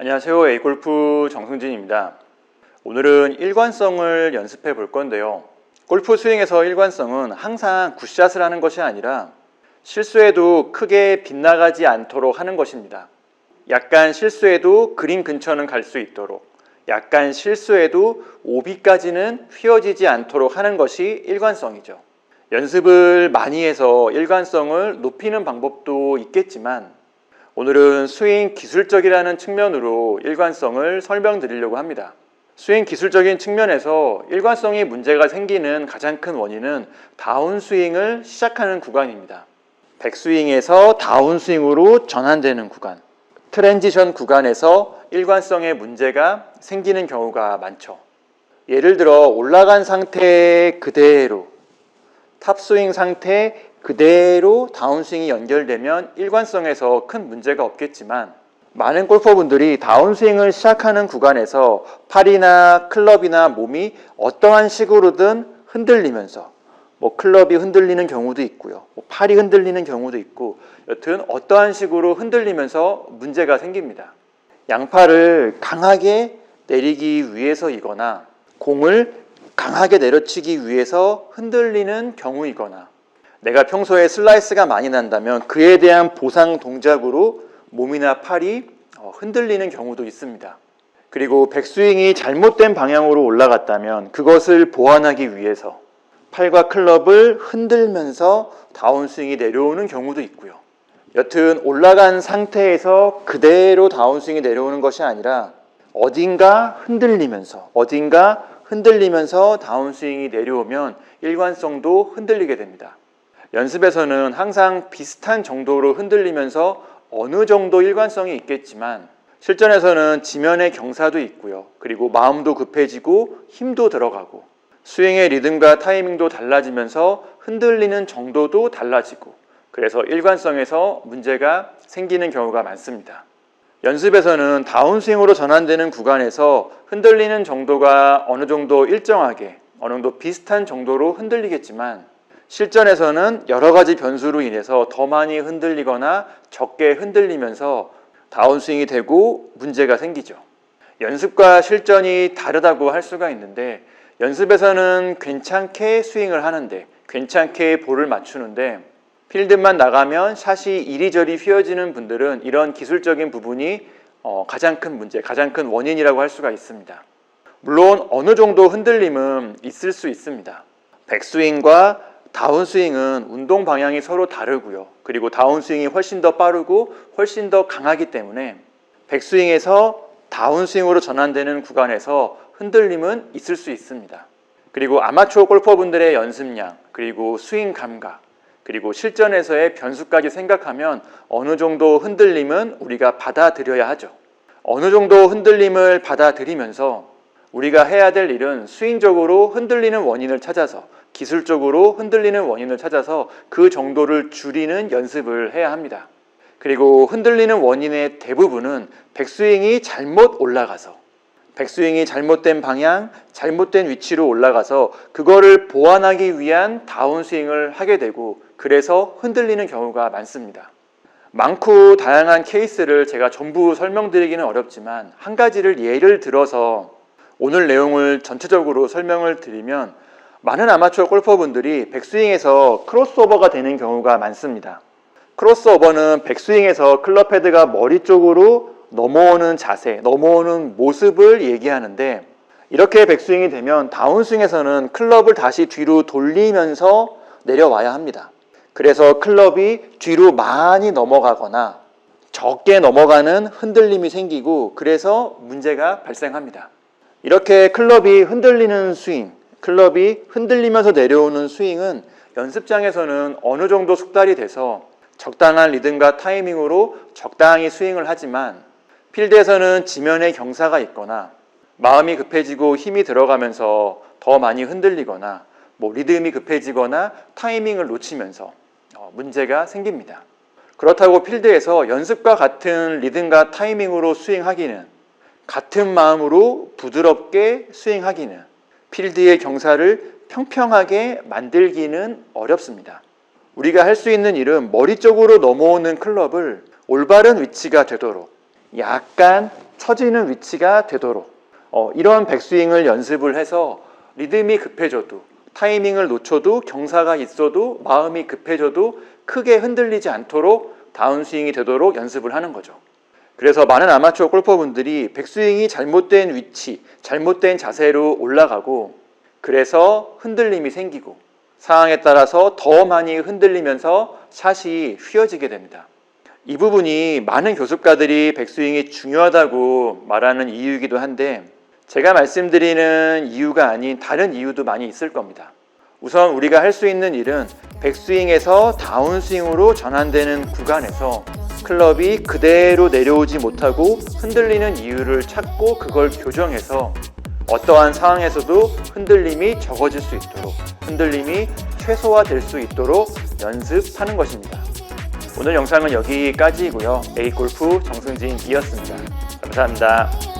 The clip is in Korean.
안녕하세요. A골프 정승진입니다. 오늘은 일관성을 연습해 볼 건데요. 골프 스윙에서 일관성은 항상 굿샷을 하는 것이 아니라 실수해도 크게 빗나가지 않도록 하는 것입니다. 약간 실수해도 그린 근처는 갈 수 있도록, 약간 실수해도 오비까지는 휘어지지 않도록 하는 것이 일관성이죠. 연습을 많이 해서 일관성을 높이는 방법도 있겠지만 오늘은 스윙 기술적이라는 측면으로 일관성을 설명드리려고 합니다. 스윙 기술적인 측면에서 일관성이 문제가 생기는 가장 큰 원인은 다운스윙을 시작하는 구간입니다. 백스윙에서 다운스윙으로 전환되는 구간, 트랜지션 구간에서 일관성에 문제가 생기는 경우가 많죠. 예를 들어 올라간 상태 그대로 탑스윙 상태 그대로 다운스윙이 연결되면 일관성에서 큰 문제가 없겠지만 많은 골퍼분들이 다운스윙을 시작하는 구간에서 팔이나 클럽이나 몸이 어떠한 식으로든 흔들리면서 클럽이 흔들리는 경우도 있고요, 팔이 흔들리는 경우도 있고, 여튼 어떠한 식으로 흔들리면서 문제가 생깁니다. 양팔을 강하게 내리기 위해서이거나 공을 강하게 내려치기 위해서 흔들리는 경우이거나, 내가 평소에 슬라이스가 많이 난다면 그에 대한 보상 동작으로 몸이나 팔이 흔들리는 경우도 있습니다. 그리고 백스윙이 잘못된 방향으로 올라갔다면 그것을 보완하기 위해서 팔과 클럽을 흔들면서 다운스윙이 내려오는 경우도 있고요. 여튼 올라간 상태에서 그대로 다운스윙이 내려오는 것이 아니라 어딘가 흔들리면서 다운스윙이 내려오면 일관성도 흔들리게 됩니다. 연습에서는 항상 비슷한 정도로 흔들리면서 어느 정도 일관성이 있겠지만 실전에서는 지면의 경사도 있고요. 그리고 마음도 급해지고 힘도 들어가고 스윙의 리듬과 타이밍도 달라지면서 흔들리는 정도도 달라지고, 그래서 일관성에서 문제가 생기는 경우가 많습니다. 연습에서는 다운스윙으로 전환되는 구간에서 흔들리는 정도가 어느 정도 일정하게, 어느 정도 비슷한 정도로 흔들리겠지만 실전에서는 여러 가지 변수로 인해서 더 많이 흔들리거나 적게 흔들리면서 다운스윙이 되고 문제가 생기죠. 연습과 실전이 다르다고 할 수가 있는데, 연습에서는 괜찮게 스윙을 하는데, 괜찮게 볼을 맞추는데, 필드만 나가면 샷이 이리저리 휘어지는 분들은 이런 기술적인 부분이 가장 큰 문제, 가장 큰 원인이라고 할 수가 있습니다. 물론 어느 정도 흔들림은 있을 수 있습니다. 백스윙과 다운스윙은 운동 방향이 서로 다르고요. 그리고 다운스윙이 훨씬 더 빠르고 훨씬 더 강하기 때문에 백스윙에서 다운스윙으로 전환되는 구간에서 흔들림은 있을 수 있습니다. 그리고 아마추어 골퍼분들의 연습량, 그리고 스윙 감각, 그리고 실전에서의 변수까지 생각하면 어느 정도 흔들림은 우리가 받아들여야 하죠. 어느 정도 흔들림을 받아들이면서 우리가 해야 될 일은 스윙적으로 흔들리는 원인을 찾아서, 기술적으로 흔들리는 원인을 찾아서 그 정도를 줄이는 연습을 해야 합니다. 그리고 흔들리는 원인의 대부분은 백스윙이 잘못 올라가서, 백스윙이 잘못된 방향, 잘못된 위치로 올라가서 그거를 보완하기 위한 다운스윙을 하게 되고, 그래서 흔들리는 경우가 많습니다. 많고 다양한 케이스를 제가 전부 설명드리기는 어렵지만 한 가지를 예를 들어서 오늘 내용을 전체적으로 설명을 드리면, 많은 아마추어 골퍼분들이 백스윙에서 크로스오버가 되는 경우가 많습니다. 크로스오버는 백스윙에서 클럽 헤드가 머리 쪽으로 넘어오는 자세, 넘어오는 모습을 얘기하는데, 이렇게 백스윙이 되면 다운스윙에서는 클럽을 다시 뒤로 돌리면서 내려와야 합니다. 그래서 클럽이 뒤로 많이 넘어가거나 적게 넘어가는 흔들림이 생기고, 그래서 문제가 발생합니다. 이렇게 클럽이 흔들리는 스윙, 클럽이 흔들리면서 내려오는 스윙은 연습장에서는 어느 정도 숙달이 돼서 적당한 리듬과 타이밍으로 적당히 스윙을 하지만, 필드에서는 지면의 경사가 있거나 마음이 급해지고 힘이 들어가면서 더 많이 흔들리거나 리듬이 급해지거나 타이밍을 놓치면서 문제가 생깁니다. 그렇다고 필드에서 연습과 같은 리듬과 타이밍으로 스윙하기는, 같은 마음으로 부드럽게 스윙하기는, 필드의 경사를 평평하게 만들기는 어렵습니다. 우리가 할 수 있는 일은 머리 쪽으로 넘어오는 클럽을 올바른 위치가 되도록 약간 처지는 위치가 되도록 이러한 백스윙을 연습을 해서 리듬이 급해져도 타이밍을 놓쳐도 경사가 있어도 마음이 급해져도 크게 흔들리지 않도록 다운스윙이 되도록 연습을 하는 거죠. 그래서 많은 아마추어 골퍼분들이 백스윙이 잘못된 위치, 잘못된 자세로 올라가고 그래서 흔들림이 생기고 상황에 따라서 더 많이 흔들리면서 샷이 휘어지게 됩니다. 이 부분이 많은 교습가들이 백스윙이 중요하다고 말하는 이유이기도 한데 제가 말씀드리는 이유가 아닌 다른 이유도 많이 있을 겁니다. 우선 우리가 할 수 있는 일은 백스윙에서 다운스윙으로 전환되는 구간에서 클럽이 그대로 내려오지 못하고 흔들리는 이유를 찾고 그걸 교정해서 어떠한 상황에서도 흔들림이 적어질 수 있도록 흔들림이 최소화될 수 있도록 연습하는 것입니다. 오늘 영상은 여기까지이고요. A골프 정승진이었습니다. 감사합니다.